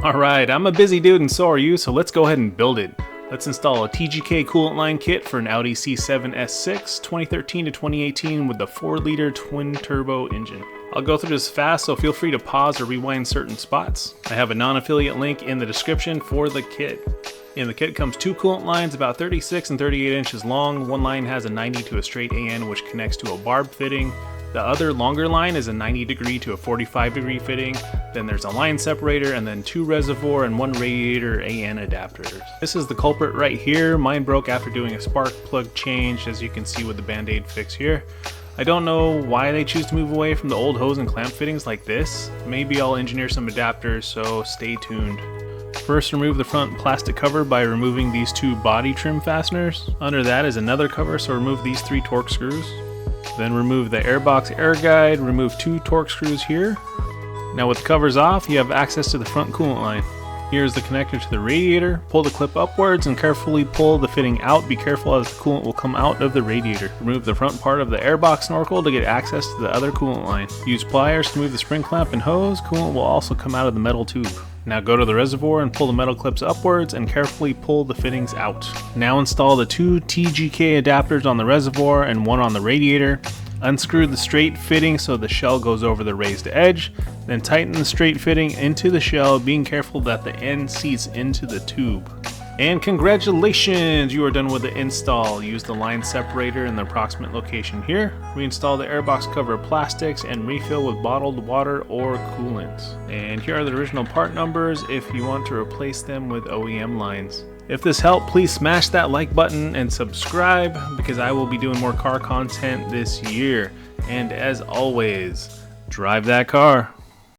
Alright, I'm a busy dude and so are you, so let's go ahead and build it. Let's install a TGK coolant line kit for an Audi C7 S6 2013 to 2018 with the 4-liter twin-turbo engine. I'll go through this fast, so feel free to pause or rewind certain spots. I have a non-affiliate link in the description for the kit. In the kit comes 2 coolant lines about 36 and 38 inches long. One line has a 90 to a straight AN which connects to a barb fitting. The other longer line is a 90 degree to a 45 degree fitting. Then there's a line separator and then 2 reservoir and 1 radiator AN adapters. This is the culprit right here. Mine broke after doing a spark plug change, as you can see with the band-aid fix here. I don't know why they choose to move away from the old hose and clamp fittings like this. Maybe I'll engineer some adapters, so stay tuned. First, remove the front plastic cover by removing these 2 body trim fasteners. Under that is another cover, so remove these 3 Torx screws. Then remove the airbox air guide, remove 2 Torx screws here. Now with the covers off, you have access to the front coolant line. Here's the connector to the radiator. Pull the clip upwards and carefully pull the fitting out. Be careful as the coolant will come out of the radiator. Remove the front part of the airbox snorkel to get access to the other coolant line. Use pliers to move the spring clamp and hose. Coolant will also come out of the metal tube. Now go to the reservoir and pull the metal clips upwards and carefully pull the fittings out. Now install the 2 TGK adapters on the reservoir and 1 on the radiator. Unscrew the straight fitting so the shell goes over the raised edge. Then tighten the straight fitting into the shell, being careful that the end seats into the tube. And congratulations, you are done with the install. Use the line separator in the approximate location here. Reinstall the airbox cover plastics and refill with bottled water or coolant. And here are the original part numbers if you want to replace them with OEM lines. If this helped, please smash that like button and subscribe because I will be doing more car content this year. And as always, drive that car.